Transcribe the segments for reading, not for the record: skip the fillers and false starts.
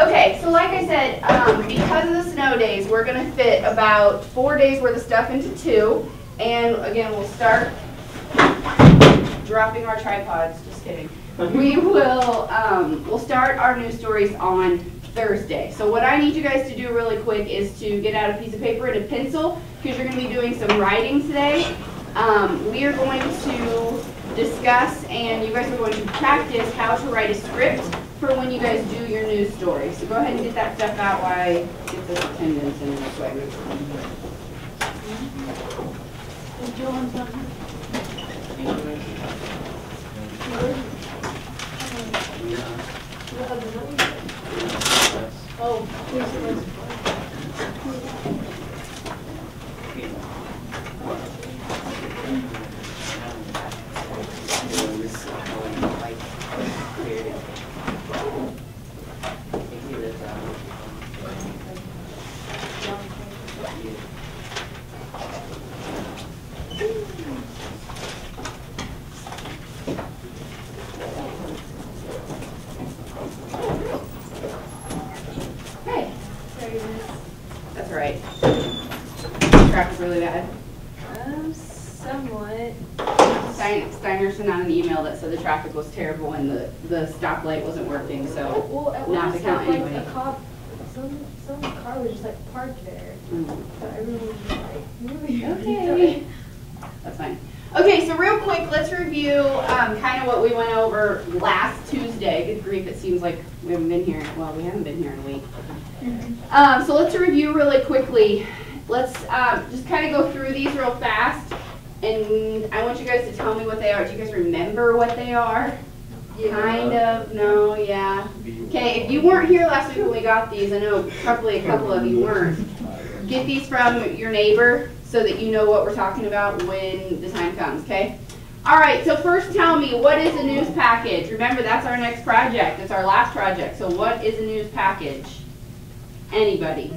Okay, so like I said, because of the snow days, we're going to fit about 4 days worth of stuff into 2. And again, we'll start dropping our tripods. Just kidding. We will we'll start our news stories on Thursday. So what I need you guys to do really quick is to get out a piece of paper and a pencil, because you're going to be doing some writing today. We are going to discuss, and you guys are going to practice how to write a script for when you guys do your news story. So go ahead and get that stuff out while I get this attendance in this way. Oh, please. That's all right. Traffic's really bad. Somewhat. Steiner sent out an email that said the traffic was terrible and the stoplight wasn't working, so not to count anyway. A cop, some car was just like parked there, but everyone was just like moving. Okay. That's fine. Okay, so real quick, let's review kind of what we went over last Tuesday. Good grief, it seems like we haven't been here. Well, we haven't been here in a week. So let's review really quickly. Let's just kind of go through these real fast, and I want you guys to tell me what they are. Do you guys remember what they are? Yeah. Kind of, no, yeah. Okay, if you weren't here last week when we got these, I know probably a couple of you weren't. Get these from your neighbor so that you know what we're talking about when the time comes, okay? All right, so first tell me, what is a news package? Remember, that's our next project. It's our last project. So what is a news package? Anybody?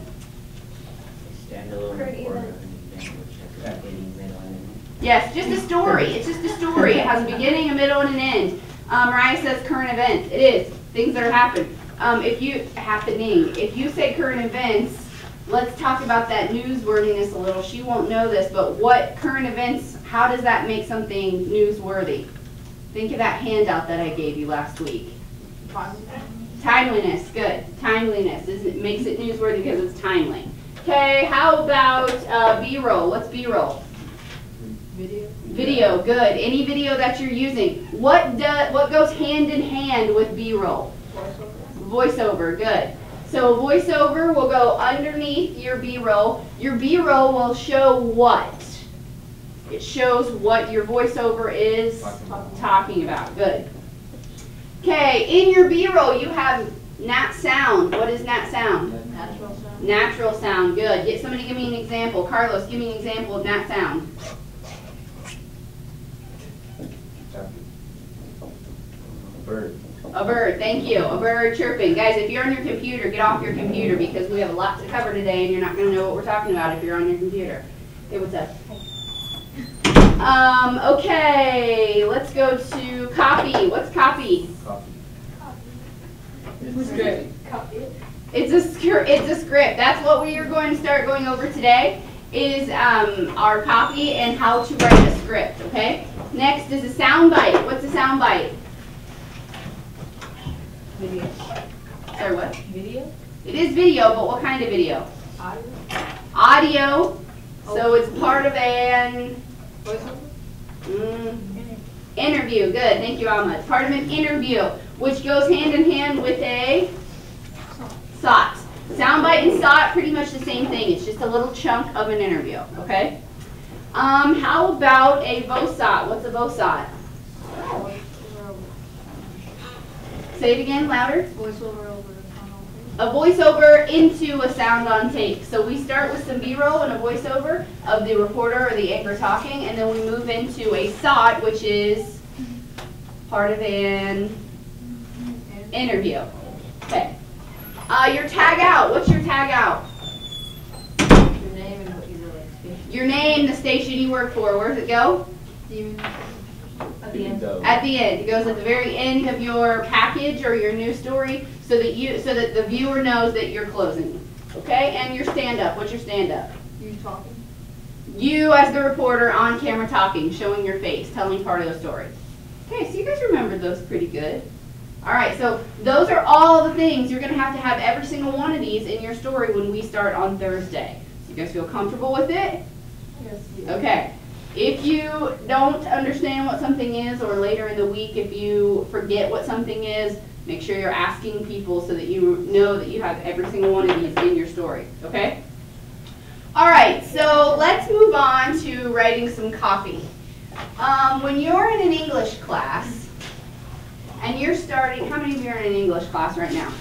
Yes, just a story. It's just a story. It has a beginning, a middle, and an end. Mariah says current events. It is. Things that are happening. If you say current events, let's talk about that newsworthiness a little. She won't know this, but what current events, how does that make something newsworthy? Think of that handout that I gave you last week. Timeliness, good. Timeliness makes it newsworthy because it's timely. Okay, how about B-roll? What's B-roll? Video. Video, good. Any video that you're using. What goes hand in hand with B-roll? Voiceover, good. So voiceover will go underneath your B-roll. Your B-roll will show what? It shows what your voiceover is talking about. Good. Okay, in your B-roll you have nat sound. What is nat sound? Natural sound. Natural sound, good. Get somebody give me an example. Carlos, give me an example of nat sound. Bird. A bird, thank you. A bird chirping. Guys, if you're on your computer, get off your computer because we have a lot to cover today and you're not going to know what we're talking about if you're on your computer. Okay, what's up? Okay, let's go to copy. What's copy? Copy. It's a script. Copy it. It's a script. That's what we are going to start going over today is our copy and how to write a script, okay? Next is a sound bite. What's a sound bite? Video. Sorry, what? Video? It is video, but what kind of video? Audio. Audio. So it's part of an Voiceover? Interview. Good. Thank you, Alma. It's part of an interview, which goes hand in hand with a SOT. Soundbite and SOT, pretty much the same thing. It's just a little chunk of an interview, okay? How about a VOSOT? What's a VOSOT? Say it again, louder. Voiceover over A voiceover into a sound on tape. So we start with some B-roll and a voiceover of the reporter or the anchor talking, and then we move into a SOT, which is part of an interview. Okay. Your tag out. What's your tag out? Your name and what you really. Your name, the station you work for. Where does it go? At the end. At the end. It goes at the very end of your package or your news story so that the viewer knows that you're closing. Okay? And your stand-up. What's your stand-up? You talking? You as the reporter on camera talking, showing your face, telling part of the story. Okay, so you guys remembered those pretty good. All right, so those are all the things. You're going to have every single one of these in your story when we start on Thursday. So you guys feel comfortable with it? Yes. Okay. If you don't understand what something is, or later in the week if you forget what something is, make sure you're asking people so that you know that you have every single one of these in your story. Okay? All right, so let's move on to writing some copy. When you're in an English class, and you're starting, how many of you are in an English class right now?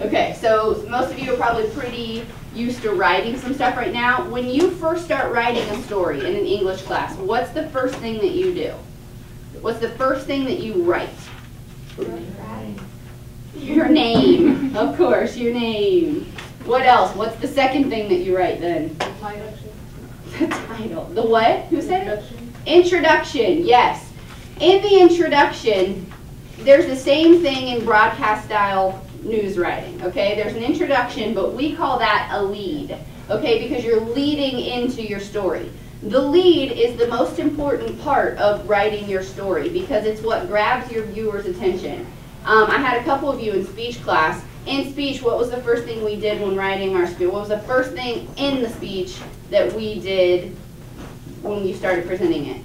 Okay, so most of you are probably pretty used to writing some stuff right now. When you first start writing a story in an English class, what's the first thing that you do? What's the first thing that you write? Your name, of course, your name. What else? What's the second thing that you write then? The title. The title. The what? Who said it? Introduction. Introduction, yes. In the introduction, there's the same thing in broadcast style news writing, okay? There's an introduction, but we call that a lead, okay? Because you're leading into your story. The lead is the most important part of writing your story because it's what grabs your viewer's attention. I had a couple of you in speech class. In speech, what was the first thing we did when writing our speech? What was the first thing in the speech that we did when we started presenting it?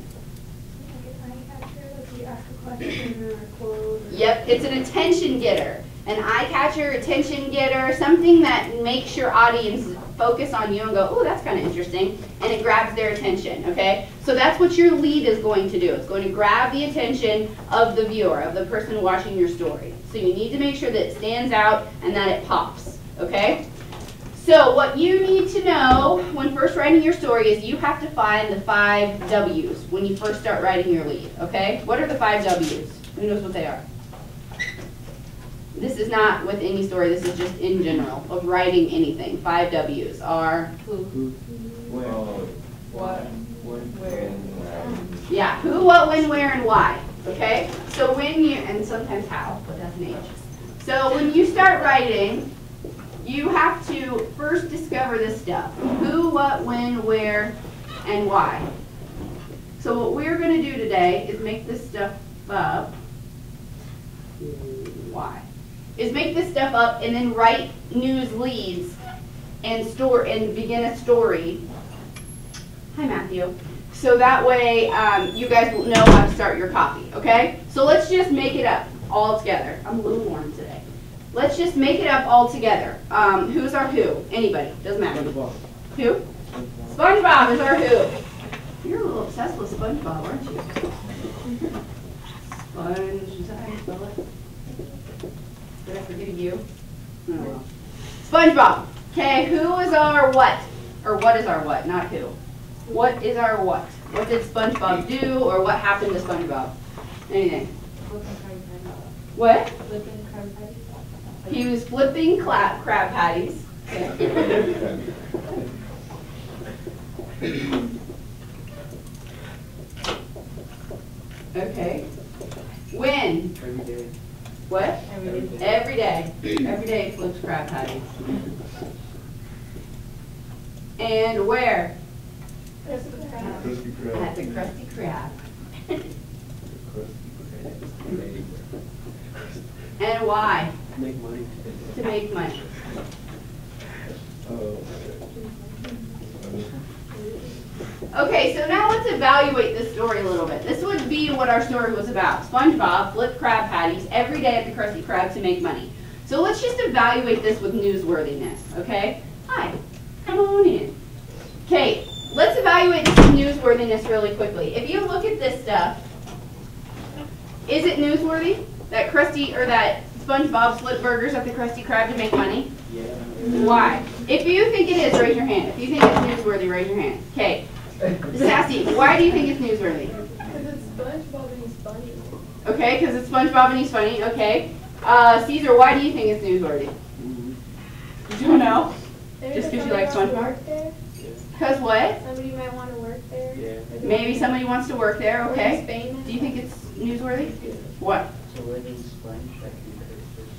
Yep, it's an attention getter. An eye catcher, attention getter, something that makes your audience focus on you and go, oh, that's kind of interesting, and it grabs their attention, okay? So that's what your lead is going to do. It's going to grab the attention of the viewer, of the person watching your story. So you need to make sure that it stands out and that it pops, okay? So what you need to know when first writing your story is you have to find the 5 W's when you first start writing your lead, okay? What are the 5 W's? Who knows what they are? This is not with any story, this is just in general of writing anything. 5 W's are Who, Where? what, where, yeah, who, what, when, where, and why. Okay? So when you, and sometimes how, but that's an H. So when you start writing, you have to first discover this stuff. Who, what, when, where, and why. So what we're going to do today is make this stuff up. Why? Is make this stuff up and then write news leads and begin a story. Hi, Matthew. So that way you guys will know how to start your copy, okay? So let's just make it up all together. I'm a little warm today. Let's just make it up all together. Who's our who? Anybody. Doesn't matter. Who? SpongeBob is our who. You're a little obsessed with SpongeBob, aren't you? Sponge, is that how you spell it? Did I forget you? Oh, well. SpongeBob. Okay, who is our what? Or what is our what, not who. What is our what? What did SpongeBob do, or what happened to SpongeBob? Anything? What? flipping crab patties. He was flipping crab patties. Okay. Okay. When? Every day. What? Every day. Every day. Every day he flips crab patties. And where? Krusty Krab. Krusty Krab. At the Krusty Krab. And why? Make money. To make money. Oh. Okay, so now let's evaluate this story a little bit. This would be what our story was about. SpongeBob flipped crab patties every day at the Krusty Krab to make money. So let's just evaluate this with newsworthiness, okay? Hi, come on in. Okay, let's evaluate this with newsworthiness really quickly. If you look at this stuff, is it newsworthy that SpongeBob flipped burgers at the Krusty Krab to make money? Yeah. Why? If you think it is, raise your hand. If you think it's newsworthy, raise your hand. Okay. Sassy, why do you think it's newsworthy? Because it's SpongeBob and he's funny. Okay, because it's SpongeBob and he's funny. Okay. Caesar, why do you think it's newsworthy? You don't know? Just 'cause you like SpongeBob? Because what? Somebody might want to work there. Yeah. Maybe somebody wants to work there, okay? Spain. Do you think it's newsworthy? What? It's a living sponge that can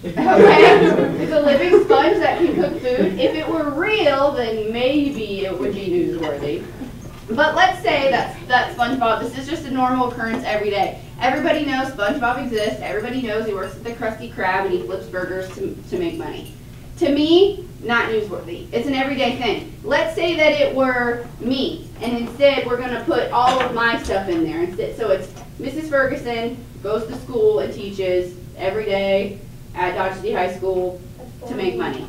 Okay, it's a living sponge that can cook food. If it were real, then maybe it would be newsworthy. But let's say that SpongeBob, this is just a normal occurrence every day. Everybody knows SpongeBob exists. Everybody knows he works at the Krusty Krab and he flips burgers to make money. To me, not newsworthy. It's an everyday thing. Let's say that it were me, and instead we're going to put all of my stuff in there. So it's Mrs. Fergerson goes to school and teaches every day at Dodge City High School to make money.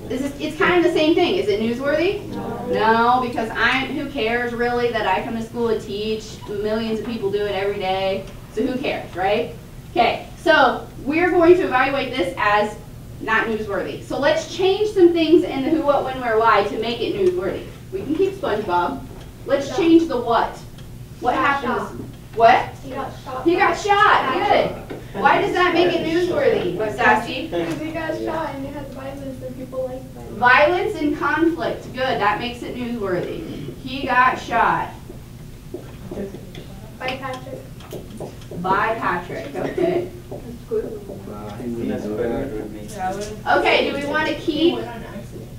It's kind of the same thing. Is it newsworthy? No, because who cares really that I come to school and teach? Millions of people do it every day. So who cares, right? Okay, so we're going to evaluate this as not newsworthy. So let's change some things in the who, what, when, where, why to make it newsworthy. We can keep SpongeBob. Let's change the what. What happens? What? He got shot. He got shot. Good. Why does that make it newsworthy, Sassy? Because he got shot and it has violence and people like violence. Violence and conflict. Good. That makes it newsworthy. He got shot. By Patrick. By Patrick. Okay. That's better with me. Okay, do we want to keep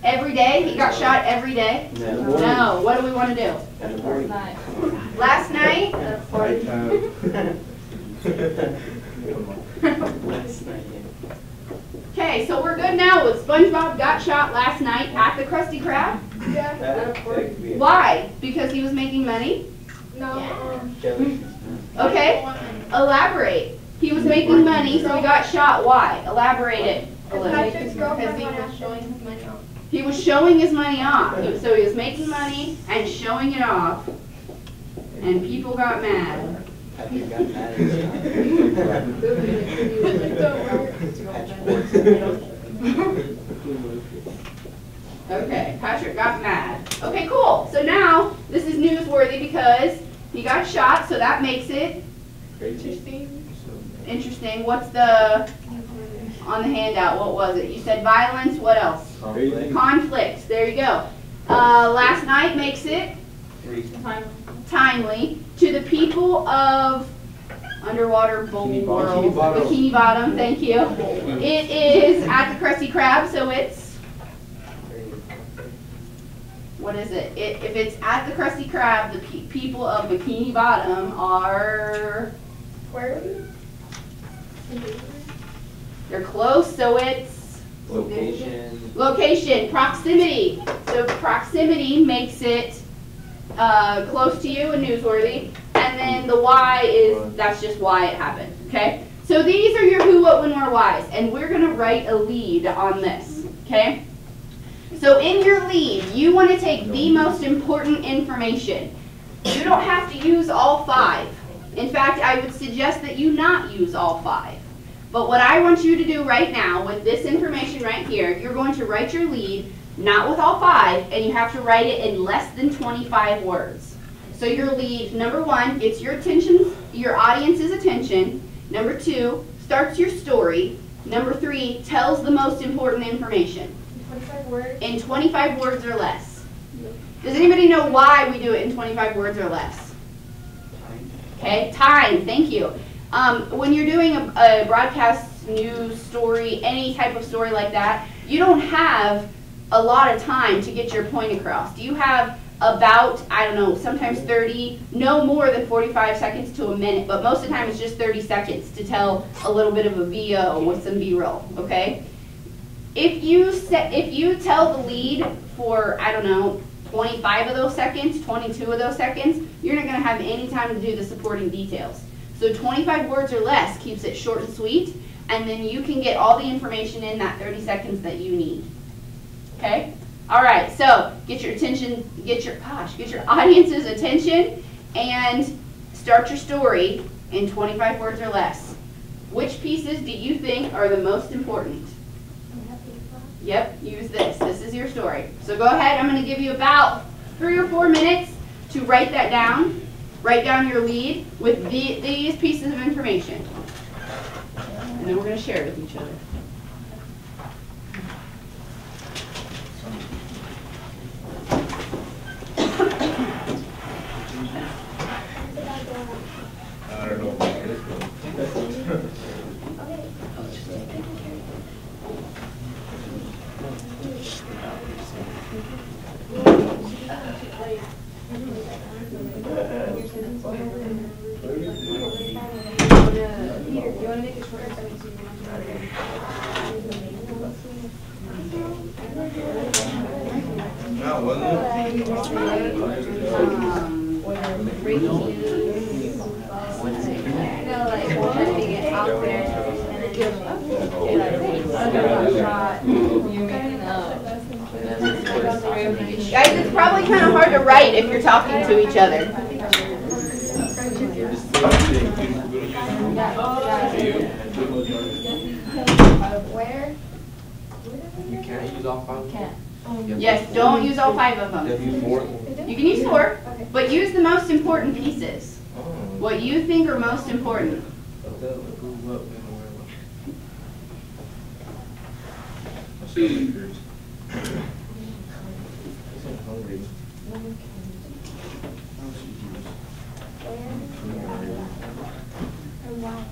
every day? He got shot every day? No. No. What do we want to do? At the party. Last night? Last night, yeah. Okay, so we're good now with SpongeBob got shot last night at the Krusty Krab. Yeah. That could be a Why? Because he was making money? No, jealousy. Okay, elaborate. He was making money, so he got shot. Why? Elaborate it a little. Patrick's girlfriend was showing his money off. He was showing his money off. So he was making money and showing it off. And people got mad. Patrick got mad at Okay, Patrick got mad. Okay, cool. So now this is newsworthy because he got shot, so that makes it interesting. What's the on the handout? What was it? You said violence. What else? Conflict. There you go. Last night makes it timely to the people of underwater bowl world. Bikini Bottom. Thank you. It is at the Krusty Krab, so it's. What is it? If it's at the Krusty Krab, the people of Bikini Bottom are. Where? They're close, so it's. Location. Location, proximity. So proximity makes it close to you and newsworthy. And then the why is, that's just why it happened, okay? So these are your who, what, when, where, whys. And we're going to write a lead on this, okay? So in your lead, you want to take the most important information. You don't have to use all 5. In fact, I would suggest that you not use all 5. But what I want you to do right now with this information right here, you're going to write your lead, not with all 5, and you have to write it in less than 25 words. So your lead, number 1, gets your attention, your audience's attention. Number 2, starts your story. Number 3, tells the most important information. 25 words. In 25 words or less. Does anybody know why we do it in 25 words or less? Okay, time, thank you. When you're doing a broadcast news story, any type of story like that, you don't have a lot of time to get your point across. You have about, I don't know, sometimes 30, no more than 45 seconds to a minute, but most of the time it's just 30 seconds to tell a little bit of a VO with some B-roll, okay? If you tell the lead for, I don't know, 25 of those seconds, 22 of those seconds, you're not going to have any time to do the supporting details. So 25 words or less keeps it short and sweet, and then you can get all the information in that 30 seconds that you need. Okay? All right, so get your attention, get your audience's attention, and start your story in 25 words or less. Which pieces do you think are the most important? Yep, use this. This is your story. So go ahead, I'm going to give you about 3 or 4 minutes to write that down. Write down your lead with these pieces of information. And then we're going to share it with each other. I don't know about this one. You want to make it shorter so it's No, wasn't it? Breaking news. No, like putting it out there and then give Guys, it's probably kind of hard to write if you're talking to each other. where? You can't use all five? Can't. Yes, don't use all 5 of You have to them. use 4? You can use 4, Okay. but use the most important pieces. Oh. What you think are most important. My stomach hurts. I'm hungry. And why?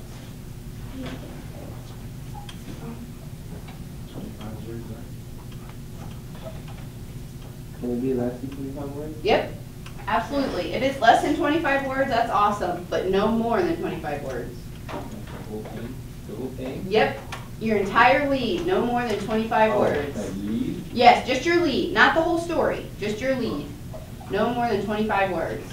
Can it be less than 25 words? Yep, absolutely. If it's less than 25 words, that's awesome, but no more than 25 words. The whole thing? The whole thing? Yep, your entire lead, no more than 25 words. Like lead? Yes, just your lead, not the whole story, just your lead. No more than 25 words.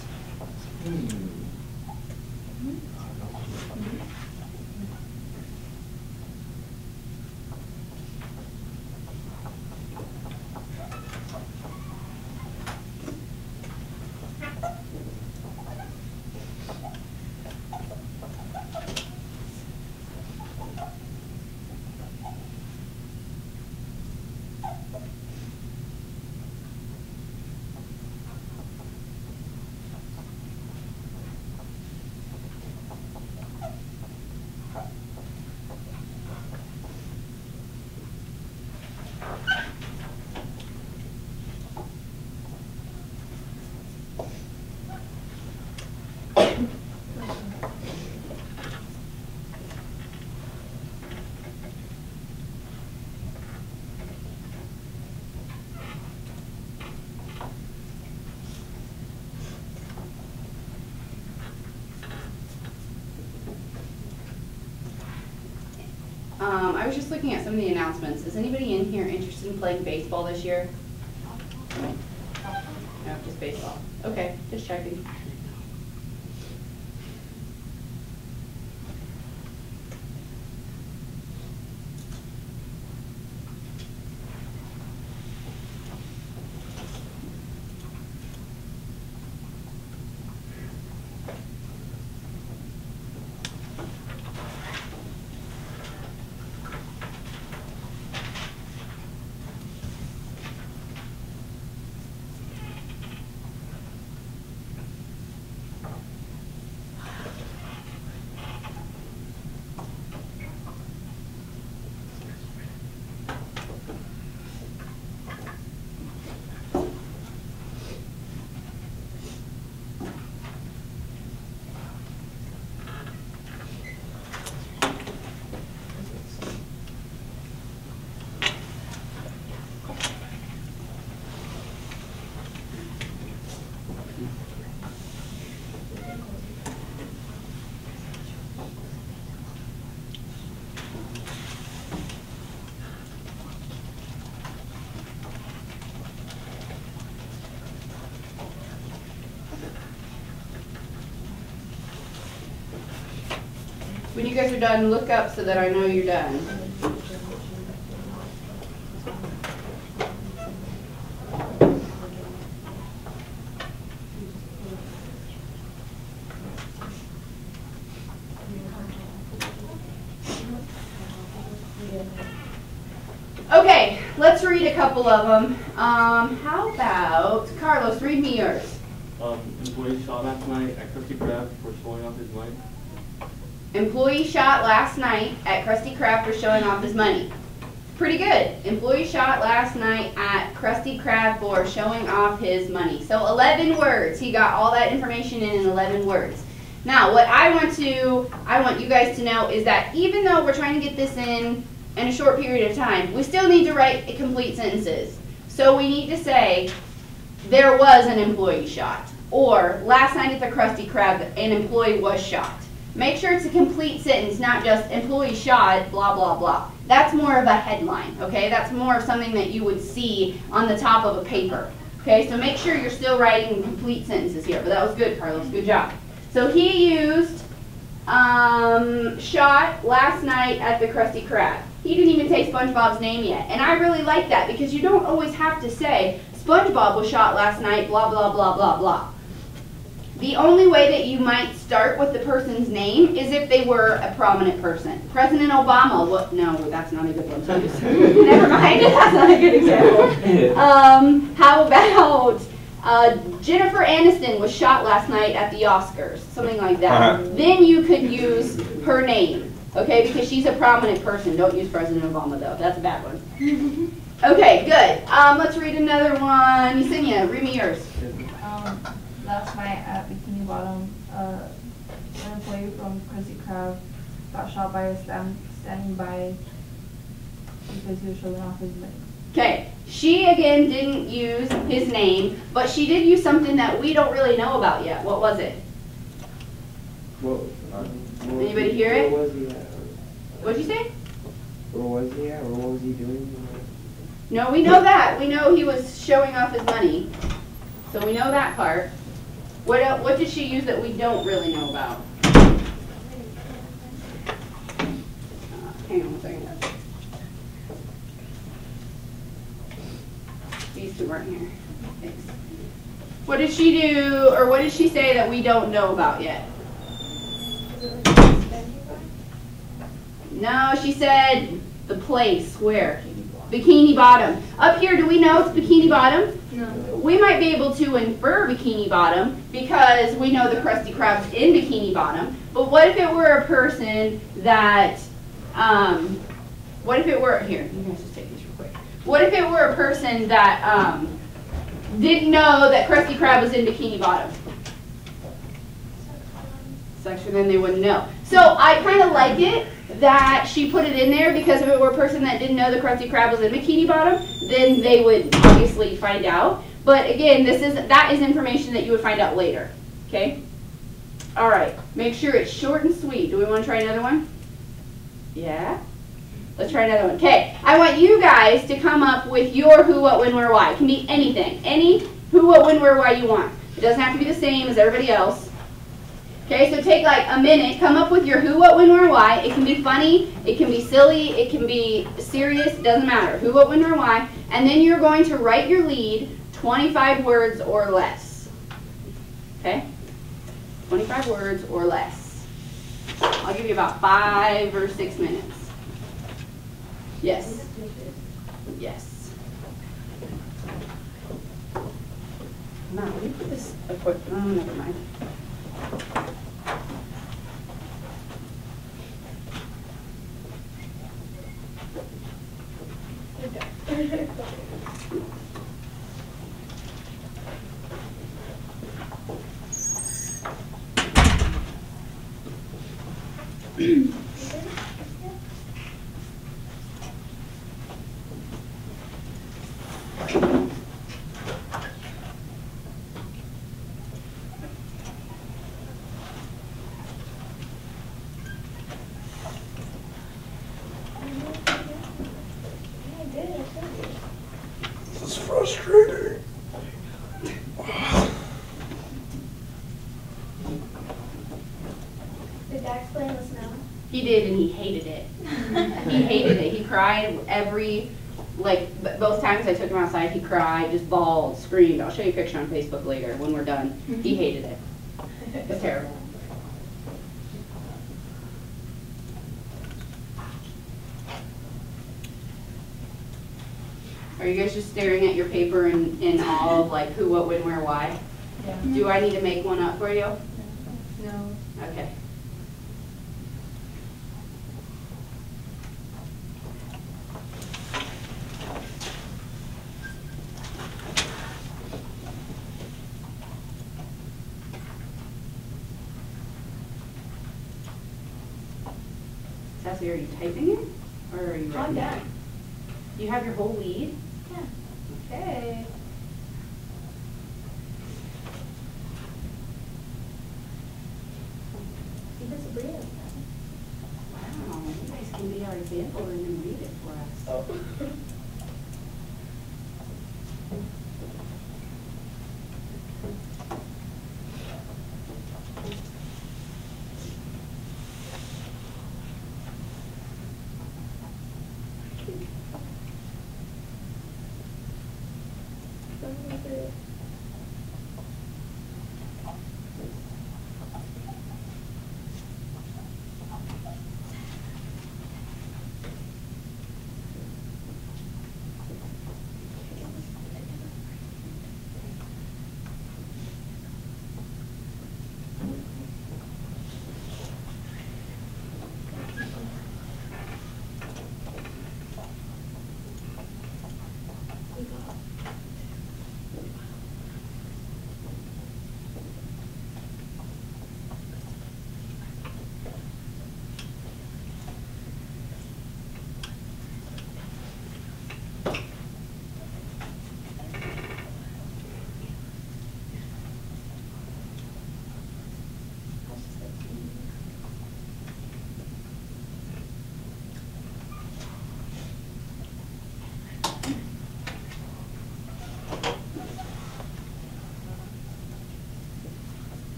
I was just looking at some of the announcements. Is anybody in here interested in playing baseball this year? No, just baseball. Okay, just checking. When you guys are done, look up so that I know you're done. Okay, let's read a couple of them. How about, Carlos, read me yours. Employee shot last night at Krusty Krab for showing off his money. Employee shot last night at Krusty Krab for showing off his money. Pretty good. Employee shot last night at Krusty Krab for showing off his money. So 11 words. He got all that information in 11 words. Now, what I want you guys to know is that even though we're trying to get this in a short period of time, we still need to write complete sentences. So we need to say, there was an employee shot, or last night at the Krusty Krab, an employee was shot. Make sure it's a complete sentence, not just employee shot, blah, blah, blah. That's more of a headline, okay? That's more of something that you would see on the top of a paper. Okay, so make sure you're still writing complete sentences here. But that was good, Carlos. Good job. So he used shot last night at the Krusty Krab. He didn't even say SpongeBob's name yet. And I really like that because you don't always have to say SpongeBob was shot last night, blah, blah, blah, blah, blah. The only way that you might start with the person's name is if they were a prominent person. President Obama, no, that's not a good one to use. Never mind, that's not a good example. How about Jennifer Aniston was shot last night at the Oscars, something like that. Then you could use her name, okay, because she's a prominent person. Don't use President Obama, though. That's a bad one. Okay, good. Let's read another one. Yesenia, read me yours. Last night at Bikini Bottom, an employee from Krusty Krab got shot by a standing by because he was showing off his leg. Okay, she again didn't use his name, but she did use something that we don't really know about yet. What was it? Anybody hear it? Where was he at? What'd you say? Where was he at? Or what was he doing? No, we know that. We know he was showing off his money. So we know that part. What did she use that we don't really know about? Hang on one second. These two weren't here. Thanks. What did she do, or what did she say that we don't know about yet? No, she said the place. Where? Bikini Bottom. Up here, do we know it's Bikini Bottom? No. We might be able to infer Bikini Bottom because we know the Krusty Krab's in Bikini Bottom. But what if it were a person that, what if it were, here, you guys just take these real quick. What if it were a person that didn't know that Krusty Krab was in Bikini Bottom? Section, then they wouldn't know. So I kind of like it that she put it in there because if it were a person that didn't know the Krusty Krab was in Bikini Bottom, then they would obviously find out. But again, that is information that you would find out later. Okay? All right. Make sure it's short and sweet. Do we want to try another one? Yeah? Let's try another one. Okay. I want you guys to come up with your who, what, when, where, why. It can be anything. Any who, what, when, where, why you want. It doesn't have to be the same as everybody else. Okay, so take like a minute, come up with your who, what, when, where, why. It can be funny, it can be silly, it can be serious, it doesn't matter. Who, what, when, where, why. And then you're going to write your lead 25 words or less. Okay? 25 words or less. I'll give you about 5 or 6 minutes. Yes? Yes. No, let me put this a quick, oh, never mind. This is frustrating. Did Dax play in the snow? He did, and he hated it. He hated it. He cried both times I took him outside, he cried, just bawled, screamed. I'll show you a picture on Facebook later when we're done. He hated it. It was terrible. Are you guys just staring at your paper in all of like who, what, when, where, why? Yeah. Do I need to make one up for you? No. Okay. Sassy, are you typing it? Or are you I'm writing done. it? You have your whole lead? Yeah. Okay. Even Sabrina. Wow, you guys can be our example and then read it for us. Oh.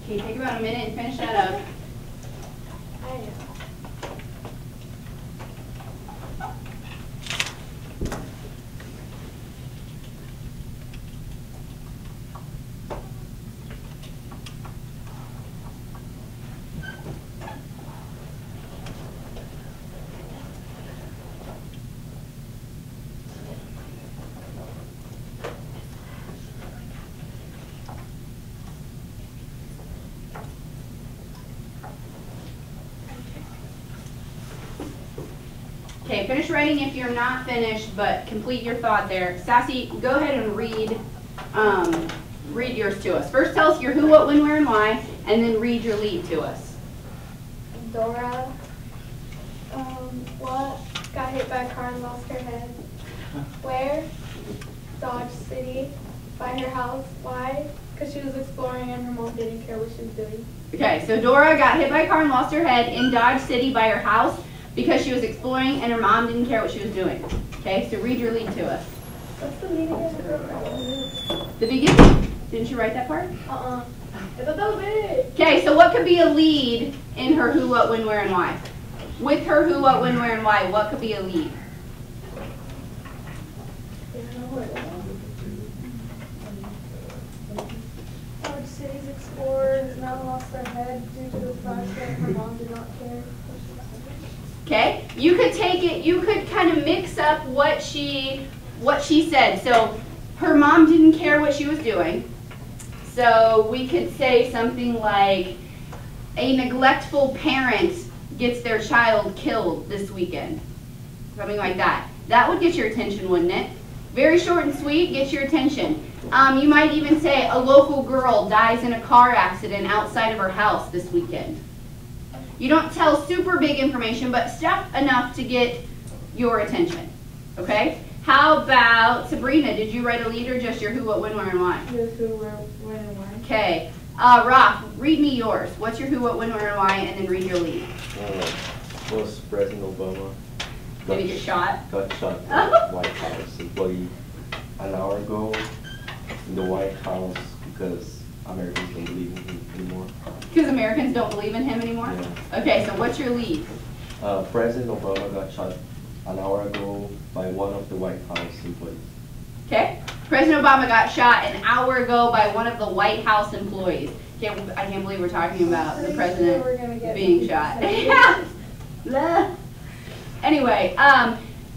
Okay, take about a minute and finish that up. I know. Okay, finish writing if you're not finished, but complete your thought there. Sassy, go ahead and read yours to us. First tell us your who, what, when, where, and why, and then read your lead to us. Dora, what? Got hit by a car and lost her head. Where? Dodge City, by her house. Why? Because she was exploring and her mom didn't care what she was doing. Okay, so Dora got hit by a car and lost her head in Dodge City by her house because she was exploring and her mom didn't care what she was doing. Okay, so read your lead to us. What's the meaning of the The beginning. Didn't you write that part? I thought that was it. Okay, so what could be a lead in her who, what, when, where, and why? With her who, what, when, where, and why, what could be a lead? Dodge City's explorer has now lost their head due to the fact that her mom did not care. Okay, you could take it, you could kind of mix up what she said. So her mom didn't care what she was doing. So we could say something like, a neglectful parent gets their child killed this weekend. Something like that. That would get your attention, wouldn't it? Very short and sweet, get your attention. You might even say a local girl dies in a car accident outside of her house this weekend. You don't tell super big information, but stuff enough to get your attention. Okay? How about Sabrina? Did you write a lead or just your who, what, when, where, and why? Just who, where, when, and why. Okay. Roth, read me yours. What's your who, what, when, where, and why, and then read your lead. Was President Obama Did he get shot? got shot in the White House employee an hour ago in the White House because Americans don't believe in him anymore. Because Americans don't believe in him anymore? Yeah. Okay, so what's your lead? President Obama got shot an hour ago by one of the White House employees. Okay. President Obama got shot an hour ago by one of the White House employees. I can't believe we're talking about the president being shot. Yeah. Blah. Anyway,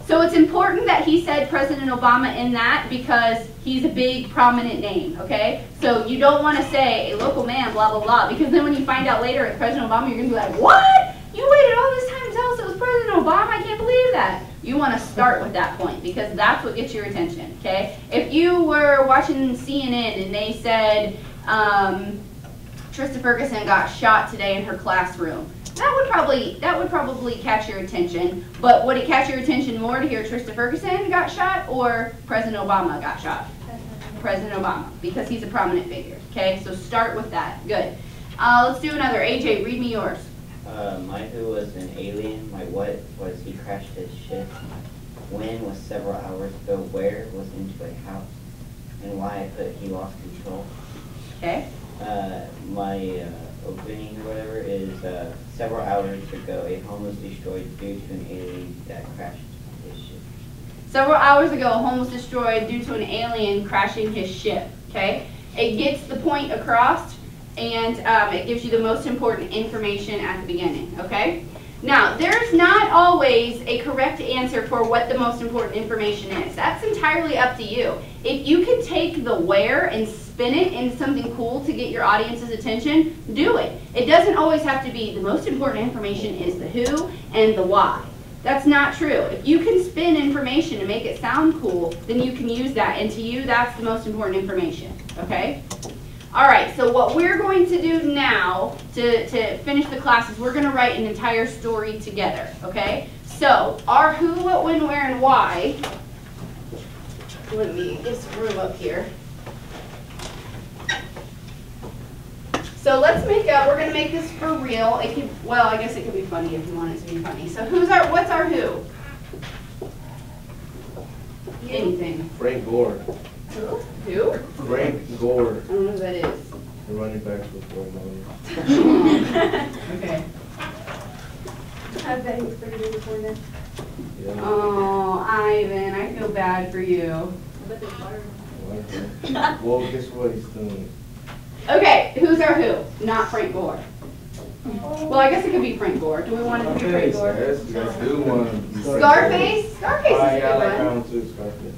so it's important that he said President Obama in that because he's a big prominent name, okay? So you don't want to say a local man, blah, blah, blah, because then when you find out later it's President Obama, you're going to be like, what? You waited all this time to tell us it was President Obama? I can't believe that. You want to start with that point because that's what gets your attention, okay? If you were watching CNN and they said Trista Fergerson got shot today in her classroom, that would probably catch your attention. But would it catch your attention more to hear Trista Fergerson got shot or President Obama got shot? President Obama, because he's a prominent figure, okay? So start with that. Good. Let's do another. AJ, read me yours. My who was an alien, my what was he crashed his ship, when was several hours ago, where was into a house, and why I put he lost control. Okay. My opening or whatever is several hours ago a home was destroyed due to an alien that crashed his ship. Several hours ago, a home was destroyed due to an alien crashing his ship, okay? It gets the point across, and it gives you the most important information at the beginning, okay? Now, there's not always a correct answer for what the most important information is. That's entirely up to you. If you can take the where and spin it into something cool to get your audience's attention, do it. It doesn't always have to be the most important information is the who and the why. That's not true. If you can spin information and make it sound cool, then you can use that. And to you, that's the most important information, okay? All right, so what we're going to do now to finish the class is we're going to write an entire story together, okay? So our who, what, when, where, and why. Let me get some room up here. So let's make we're going to make this for real. It could, well, I guess it could be funny if you want it to be funny. So what's our who? Anything. Frank Gore. Who? Frank Gore. I don't know who that is. The running backs before money. Okay. I bet he's pretty disappointed. Yeah. Oh, Ivan, I feel bad for you. Well, guess what he's doing? Okay, who's our who? Not Frank Gore. Well, I guess it could be Frank Gore. Do we want it to be Frank Gore? Yes, let's do one. Scarface? Scarface is a Yeah, I like good that one. one too, Scarface.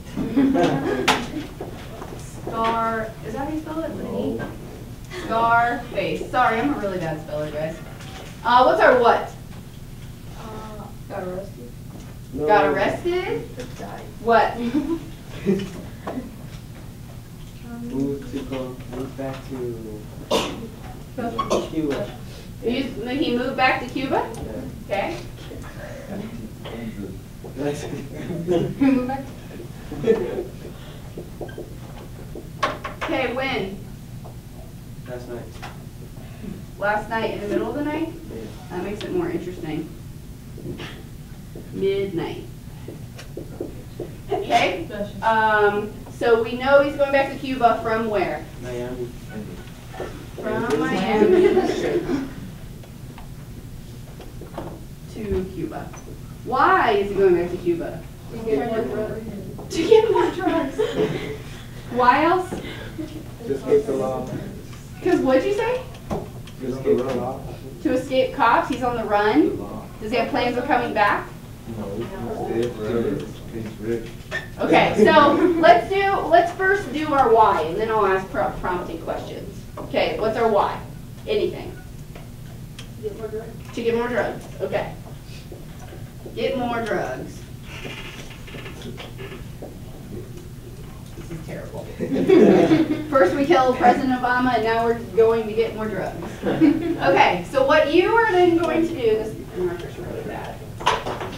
Is that how you spell it? With an E? No. Scarface. Sorry, I'm a really bad speller, guys. What's our what? Got arrested. No. Got arrested? Just died. What? Moved back to Cuba. He moved back to Cuba? Okay. Move back. Okay, when? Last night. Last night in the middle of the night? That makes it more interesting. Midnight. Okay. So we know he's going back to Cuba from where? Miami. From Miami to Cuba. Why is he going back to Cuba? To get more drugs. To get more drugs. Why else? Just get the law. Because what'd you say? Just get the law. To escape cops? He's on the run? Does he have plans of coming back? No, he's dead forever. He's rich. Okay, so let's first do our why, and then I'll ask prompting questions. Okay, what's our why? Anything. Get more drugs. To get more drugs. Okay. Get more drugs. This is terrible. First we killed President Obama, and now we're going to get more drugs. Okay, so what you are then going to do, this marker's really bad.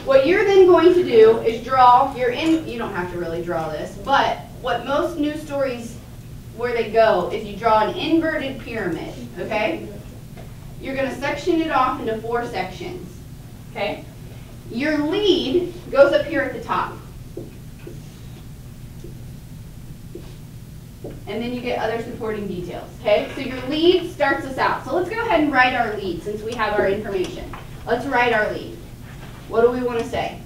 What you're then going to do is draw, you don't have to really draw this, but what most news stories where they go is you draw an inverted pyramid, okay? You're going to section it off into 4 sections, okay? Your lead goes up here at the top. and then you get other supporting details, okay? So your lead starts us out. So let's go ahead and write our lead since we have our information. Let's write our lead. What do we want to say?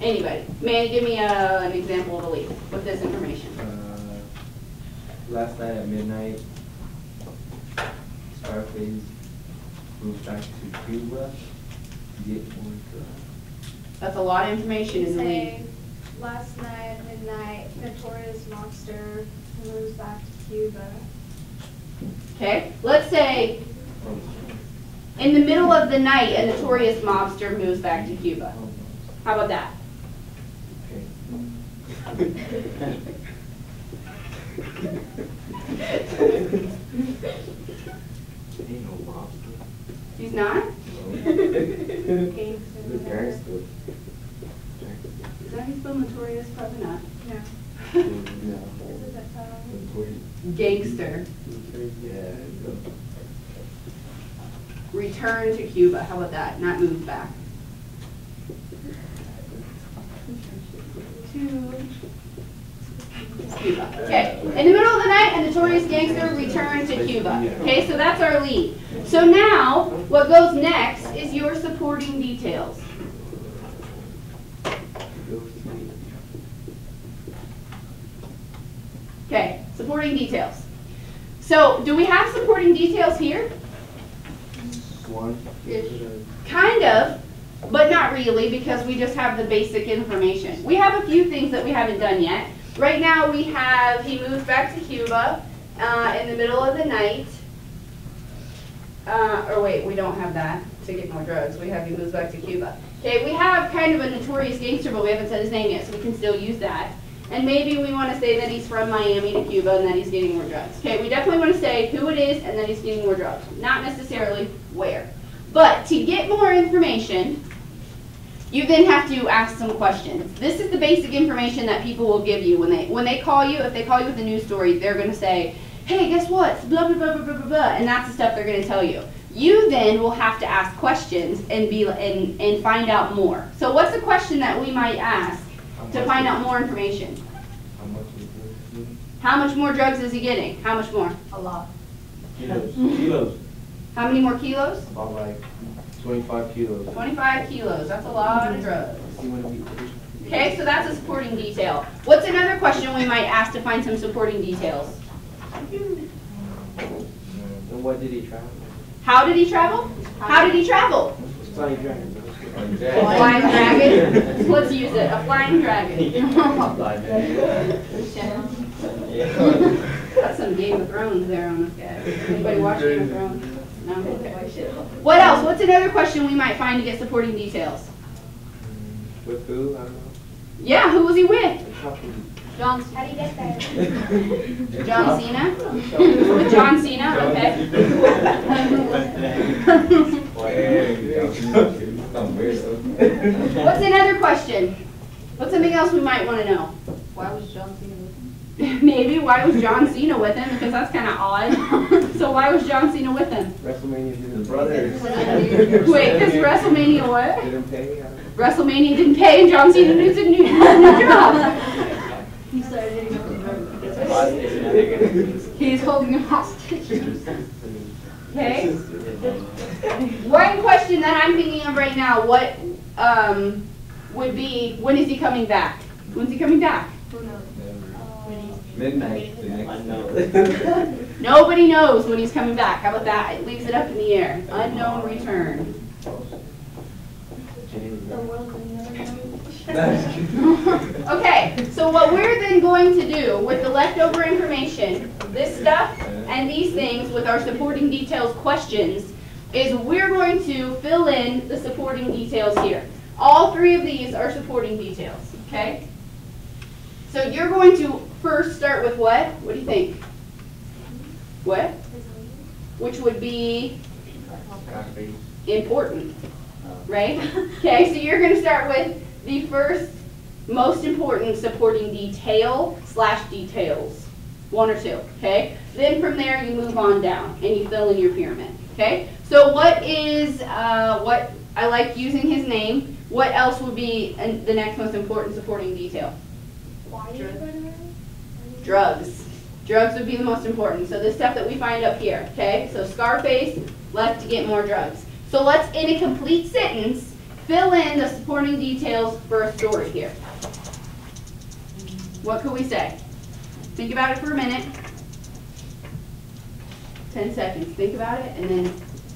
Anybody? Manny, give me an example of a lead with this information. Last night at midnight, Scarface moved back to Cuba to get more drugs. That's a lot of information in the lead. Say, last night at midnight, notorious mobster moves back to Cuba. Okay? Let's say in the middle of the night, a notorious mobster moves back to Cuba. How about that? Ain't no mobster. He's not? Gangster. The gangster. Is that how you spell notorious? Probably not. No. Yeah. This is a title. Gangster. Yeah. Return to Cuba. How about that? Not move back. To Cuba. Okay. In the middle of the night, a notorious gangster returned to Cuba. Okay, so that's our lead. So now, what goes next is your supporting details. Okay, supporting details. So, do we have supporting details here? One. Kind of, but not really because we just have the basic information. We have a few things that we haven't done yet. Right now we have, he moves back to Cuba in the middle of the night. Or wait, we don't have that to get more drugs. We have he moves back to Cuba. Okay, we have kind of a notorious gangster, but we haven't said his name yet, so we can still use that. And maybe we want to say that he's from Miami to Cuba and that he's getting more drugs. Okay, we definitely want to say who it is and that he's getting more drugs. Not necessarily where. But to get more information, you then have to ask some questions. This is the basic information that people will give you when they call you. If they call you with a news story, they're going to say, hey, guess what? Blah, blah, blah, blah, blah, blah, blah. And that's the stuff they're going to tell you. You then will have to ask questions and find out more. So what's the question that we might ask to find out more information? How much is this? How much more drugs is he getting? How much more? A lot. Kilos. Kilos. How many more kilos? About like 25 kilos. 25 kilos. That's a lot of drugs. You want to be Okay, so that's a supporting detail. What's another question we might ask to find some supporting details? And what did he travel? How did he travel? How did he travel? Flying dragon. A flying dragon? Let's use it. A flying dragon. That's some Game of Thrones there on this guy. Anybody watch Game of Thrones? No? Okay. What else? What's another question we might find to get supporting details? With who? I don't know. Yeah, who was he with? How do you get there? John Cena? With John Cena? Okay. What's another question? What's something else we might want to know? Why was John Cena with him? Maybe why was John Cena with him? Because that's kind of odd. So why was John Cena with him? WrestleMania didn't brothers. Wait, because WrestleMania what? Didn't pay. WrestleMania didn't pay and John Cena needs a new job. He started hitting up the He's holding him hostage. Okay. One question that I'm thinking of right now, what would be, when is he coming back? When's he coming back? Who knows? Midnight. The next Nobody knows when he's coming back. How about that? It leaves it up in the air. Unknown return. The world will never know. Okay, so what we're then going to do with the leftover information, this stuff and these things with our supporting details questions, is we're going to fill in the supporting details here. All three of these are supporting details, okay? So you're going to first start with what? What do you think? What? Which would be important, right? Okay, so you're going to start with the first most important supporting detail / details. One or two, okay? Then from there you move on down and you fill in your pyramid, okay? So what is, what I like using his name. What else would be the next most important supporting detail? Why did you go to Maryland? Drugs. Drugs would be the most important. So this stuff that we find up here, okay? So Scarface left to get more drugs. So let's, in a complete sentence, fill in the supporting details for a story here. What could we say? Think about it for a minute. 10 seconds. Think about it, and then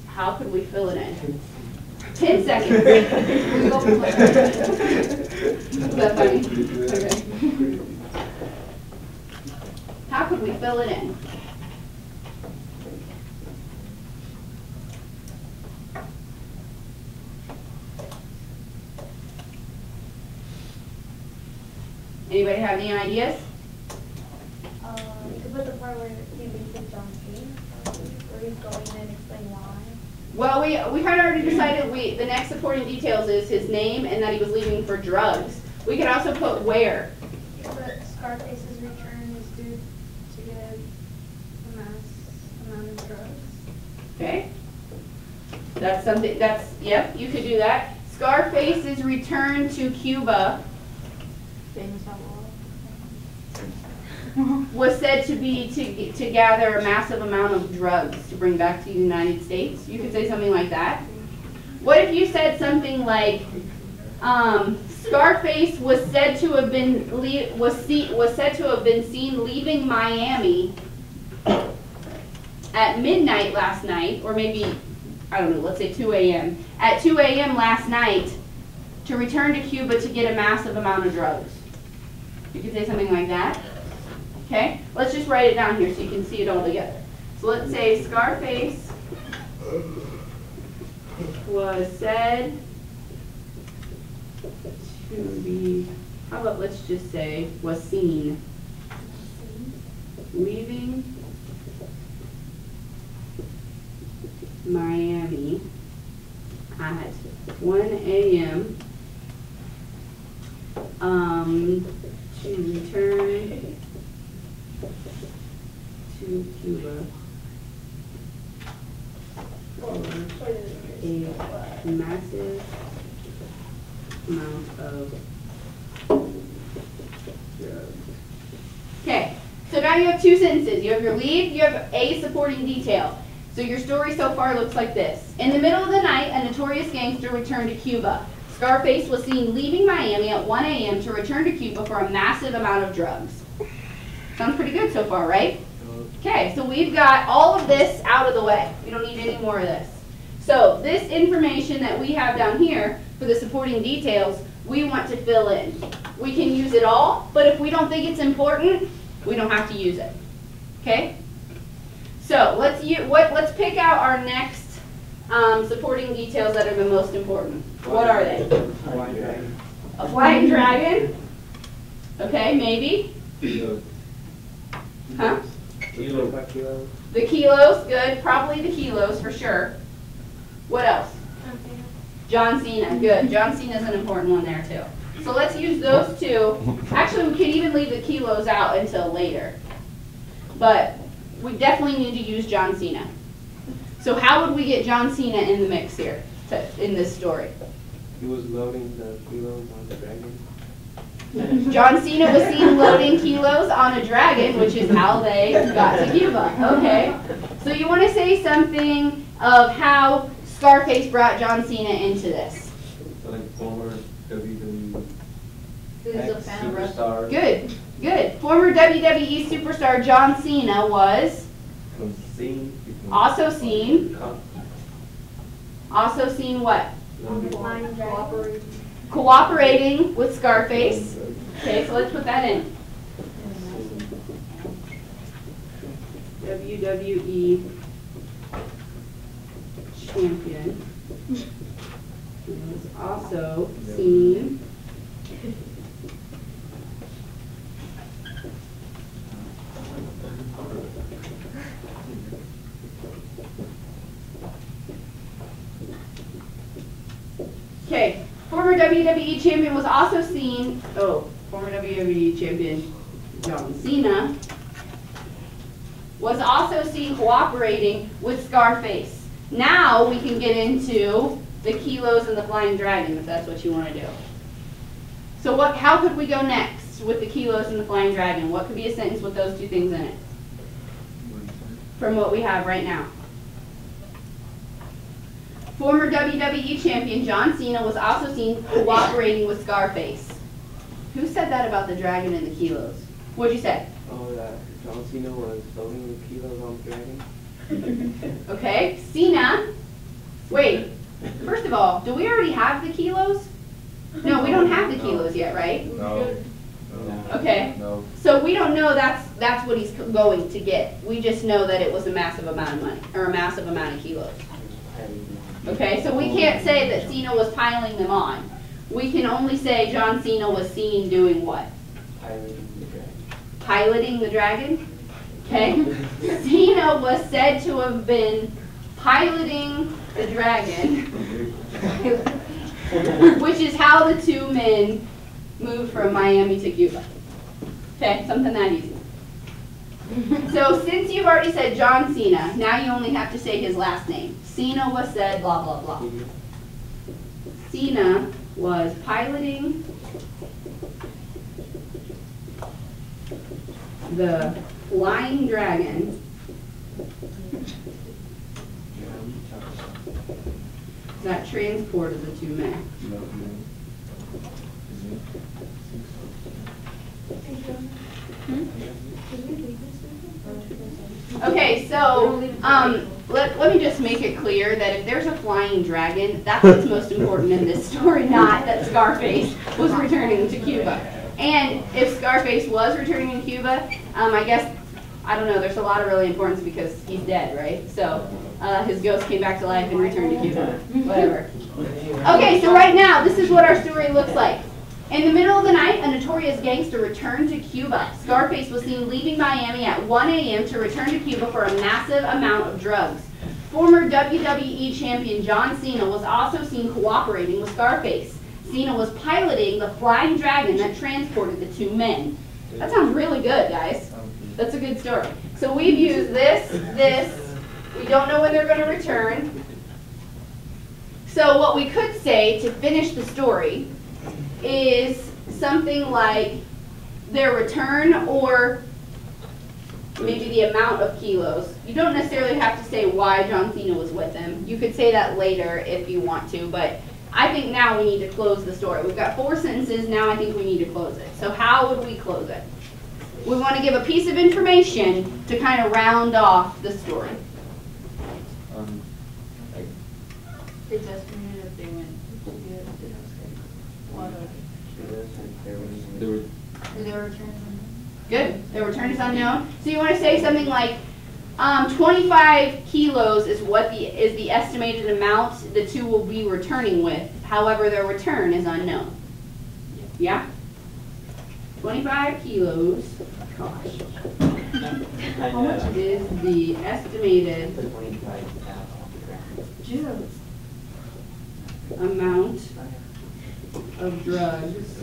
how could we fill it in? 10 seconds. Is that funny? Okay. How could we fill it in? Anybody have any ideas? You could put the part where he leaves with John C. Where he's going and explain why. Well, we kind of already decided the next supporting details is his name and that he was leaving for drugs. We could also put where. But Scarface's return is due to get a mass amount of drugs. Okay. That's something, yep, you could do that. Scarface's return to Cuba Famous outlaw. was said to be to gather a massive amount of drugs to bring back to the United States. You could say something like that. What if you said something like, Scarface was said to have been seen leaving Miami at midnight last night, or maybe, I don't know, let's say 2 a.m. At 2 a.m. last night to return to Cuba to get a massive amount of drugs. You could say something like that. Okay, let's just write it down here so you can see it all together. So let's say Scarface was said to be, how about let's just say, was seen leaving Miami at 1 a.m. To return to Cuba for a massive amount of drugs. Okay, so now you have two sentences. You have your lead, you have a supporting detail. So your story so far looks like this. In the middle of the night, a notorious gangster returned to Cuba. Scarface was seen leaving Miami at 1 a.m. to return to Cuba for a massive amount of drugs. Sounds pretty good so far, right? Okay, so we've got all of this out of the way. We don't need any more of this. So this information that we have down here for the supporting details, we want to fill in. We can use it all, but if we don't think it's important, we don't have to use it. Okay? So let's pick out our next supporting details that are the most important. What are they? A flying dragon? Okay, maybe. Huh? The kilos, good. Probably the kilos for sure. What else? John Cena, good. John Cena is an important one there too. So let's use those two. Actually, we could even leave the kilos out until later. But we definitely need to use John Cena. So how would we get John Cena in the mix here, in this story? He was loading the kilos on the dragon. John Cena was seen loading kilos on a dragon, which is how they got to Cuba. Okay. So you want to say something of how Scarface brought John Cena into this. So like former WWE Who's a fan of wrestling? superstar. Good, good. Former WWE superstar John Cena was also seen what? Flying dragon. Cooperating with Scarface. Okay, so let's put that in. WWE champion was also seen Okay, former WWE champion was also seen, former WWE champion John Cena was also seen cooperating with Scarface. Now we can get into the kilos and the flying dragon, if that's what you want to do. So how could we go next with the kilos and the flying dragon? What could be a sentence with those two things in it? from what we have right now. Former WWE champion John Cena was also seen cooperating with Scarface. Who said that about the dragon and the kilos? What'd you say? Oh, that John Cena was loading the kilos on the dragon. Okay, Cena. Wait, first of all, do we already have the kilos? No, we don't have the kilos yet, right? No. Okay. No. So we don't know that's what he's going to get. We just know that it was a massive amount of money, or a massive amount of kilos. Okay, so we can't say that Cena was piling them on. We can only say John Cena was seen doing what? Piloting the dragon? Okay. Cena was said to have been piloting the dragon, which is how the two men moved from Miami to Cuba. Okay, something that easy. So since you've already said John Cena, now you only have to say his last name. Cena was said blah, blah, blah. Cena was piloting the flying dragon that transported the two men. Okay, so let me just make it clear that if there's a flying dragon, that's what's most important in this story, not that Scarface was returning to Cuba. And if Scarface was returning to Cuba, I guess, I don't know, there's a lot of really importance because he's dead, right? So his ghost came back to life and returned to Cuba. Whatever. Okay, so right now, this is what our story looks like. In the middle of the night, a notorious gangster returned to Cuba. Scarface was seen leaving Miami at 1 a.m. to return to Cuba for a massive amount of drugs. Former WWE champion John Cena was also seen cooperating with Scarface. Cena was piloting the flying dragon that transported the two men. That sounds really good, guys. That's a good story. So we've used this. We don't know when they're going to return. So what we could say to finish the story is something like their return or maybe the amount of kilos. You don't necessarily have to say why John Cena was with them. You could say that later if you want to, but I think now we need to close the story. We've got 4 sentences, now I think we need to close it. So how would we close it? We want to give a piece of information to kind of round off the story. It's estimated if they went to get their return. Good. The return is unknown. So you want to say something like 25 kilos is what is the estimated amount the two will be returning with. However, their return is unknown. Yeah? 25 kilos. Gosh. How much is the estimated amount of drugs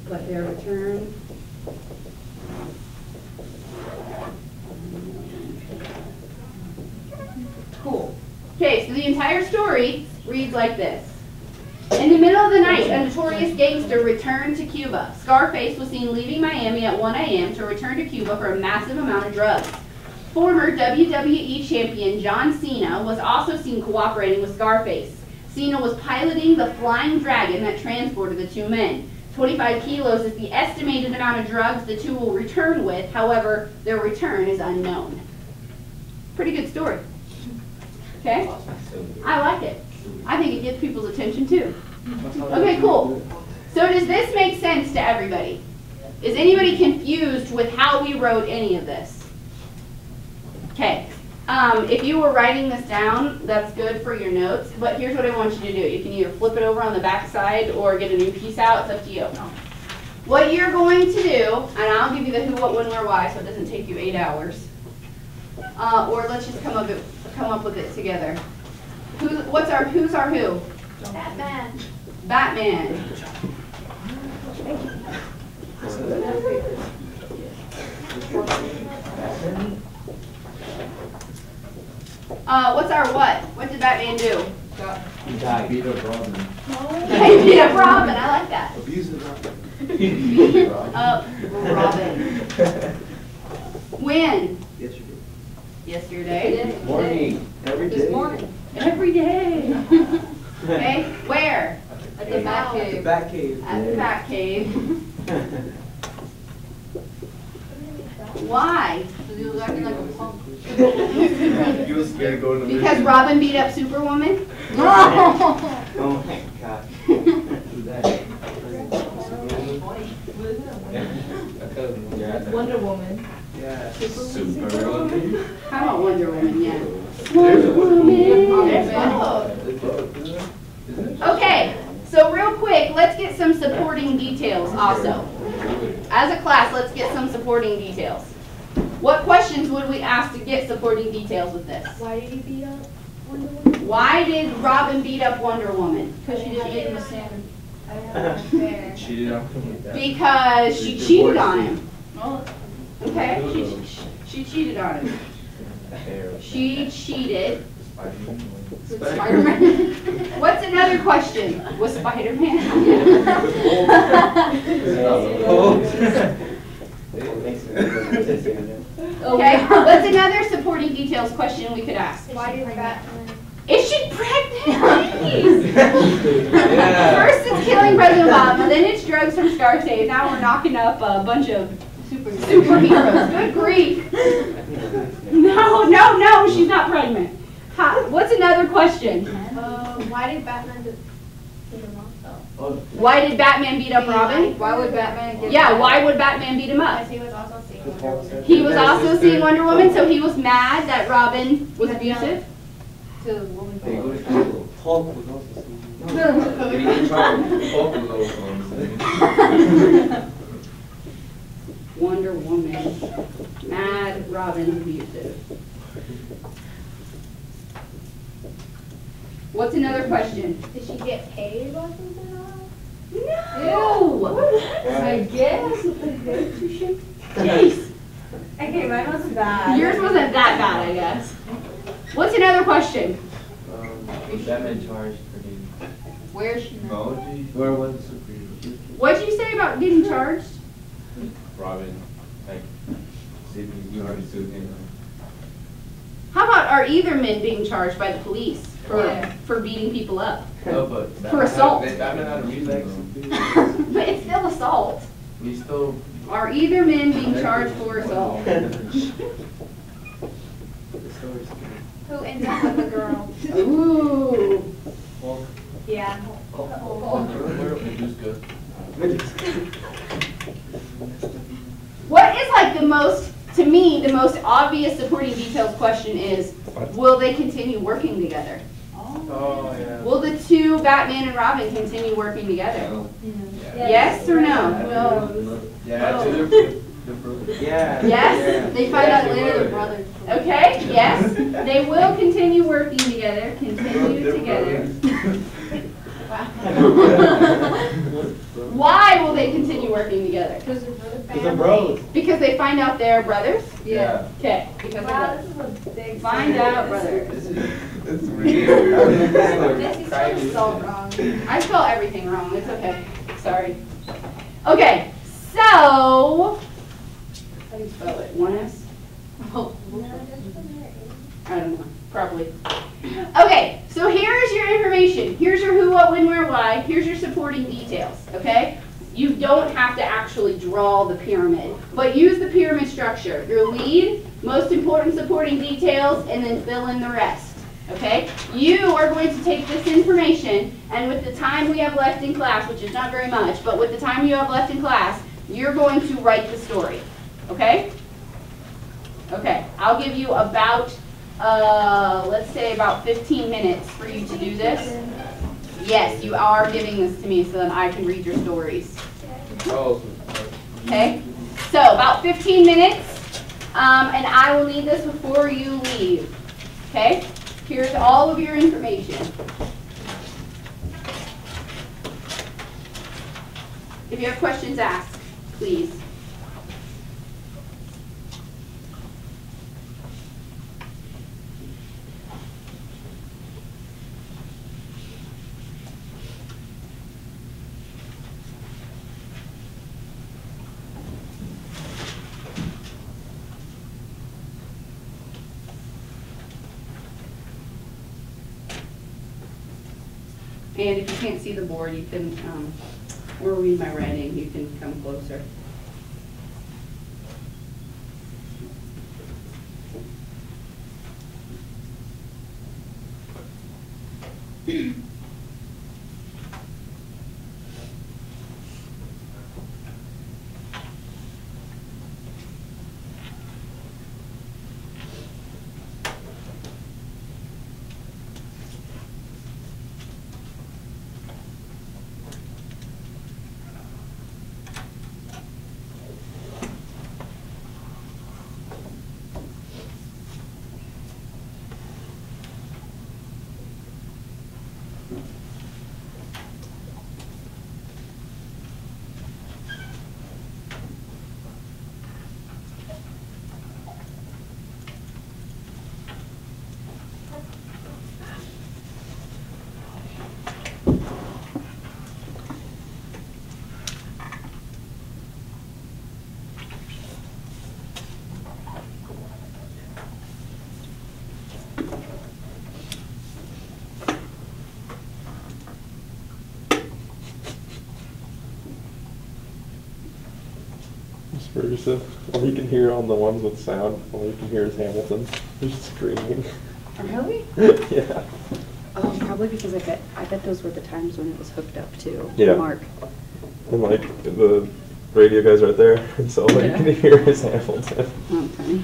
but their return cool. Okay, so the entire story reads like this. In the middle of the night, a notorious gangster returned to Cuba. Scarface was seen leaving Miami at 1 a.m. to return to Cuba for a massive amount of drugs. Former WWE champion John Cena was also seen cooperating with Scarface. Cena was piloting the flying dragon that transported the two men. 25 kilos is the estimated amount of drugs the two will return with. However, their return is unknown. Pretty good story. Okay? I like it. I think it gets people's attention too. Okay, cool. So does this make sense to everybody? Is anybody confused with how we wrote any of this? Okay. If you were writing this down, that's good for your notes, but here's what I want you to do. You can either flip it over on the back side or get a new piece out. It's up to you. What you're going to do, and I'll give you the who, what, when, where, why, so it doesn't take you 8 hours. Or let's just come up with it together. Who's our who? Batman. Batman. What's our what? What did Batman do? He died. Beat up Robin. He beat up Robin. I like that. Abusive Robin. Beat up Robin. When? Yesterday. Yesterday. Morning. Every day. This morning. Every day. Okay. Where? At the Bat At the Cave. Bat Cave. At the Bat Cave. Why? Because he was acting like a punk. You was scared to go in the Because Robin beat up Superwoman? Oh my god. Who's that? That's Wonder Woman. Yeah. Super. How about Wonder Woman? Yeah. There's a Wonder Woman. There's Okay, so real quick, let's get some supporting details also. As a class, let's get some supporting details. What questions would we ask to get supporting details with this? Why did he beat up Wonder Woman? Why did Robin beat up Wonder Woman? Because she didn't give him a standard. I don't know, fair. Cheated on him with that. Because she cheated on him. Well, Okay, she cheated on him. She cheated. with Spider-Man. What's another question? Was Spider-Man? Okay, what's another supporting details question we could ask? Why did Batman? Is she pregnant? Please. Yeah. First it's killing President Obama, then it's drugs from Scarface. Now we're knocking up a bunch of superheroes. Good grief. No, she's not pregnant. What's another question? Why did Batman beat him up though? Why did Batman beat up Robin? Why would Batman get Yeah, why would Batman beat him up? Because he was also seeing Wonder Woman. He was also seeing Wonder Woman, so he was mad that Robin was abusive. to the woman? They go to school. Hulk was also seeing. Wonder Woman. Mad Robin's abusive. What's another question? Did she get paid or something? No! I guess. Jeez. Okay, mine wasn't bad. Yours wasn't that bad, I guess. What's another question? Was Batman charged for getting Where is she now? Where was the superhero? What'd you say about getting charged? Robin, like, Sydney, you already sued him. How about are either men being charged by the police Yeah. for beating people up? No, but For assault. Batman had a relax. But it's still assault. We still. Are either men being charged for assault? Who ends up with the girl? Ooh. Yeah. Who's good? What is like the most, to me, the most obvious supporting details question is, will they continue working together? Oh, yeah. Will the two, Batman and Robin, continue working together? Yes or no? Yeah, Oh. Yeah. Yes? They find out later they're brothers. Okay, yes, they will continue working together, continue together. Why will they continue working together? Because they're brothers. Because they're bros. Because they find out they're brothers? Yeah. Okay, because they're Wow, brothers. this is a big. Find out brothers. It's real. Jesse spelled it so wrong. I spell everything wrong, it's okay, sorry. Okay, so, how do you spell it, 1S? Oh, I don't know, probably. Okay, so here's your information. Here's your who, what, when, where, why. Here's your supporting details, okay? You don't have to actually draw the pyramid, but use the pyramid structure. Your lead, most important supporting details, and then fill in the rest, okay? You are going to take this information, and with the time we have left in class, which is not very much, but with the time you have left in class, you're going to write the story, okay? Okay, I'll give you about, let's say about 15 minutes for you to do this. Yes, you are giving this to me so that I can read your stories. Okay, so about 15 minutes, and I will need this before you leave. Okay, here's all of your information. If you have questions, ask, please. And if you can't see the board, you can, or read my writing, you can come closer. Miss Ferguson, all you can hear on the ones with sound, all you can hear is Hamilton just screaming. Really? Yeah. Oh, probably because I bet those were the times when it was hooked up to Yeah. Mark. And like the radio guy's right there, and so all you Yeah. can hear is Hamilton. Oh, funny.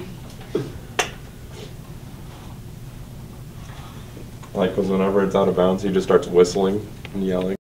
Like, because whenever it's out of bounds, he just starts whistling and yelling.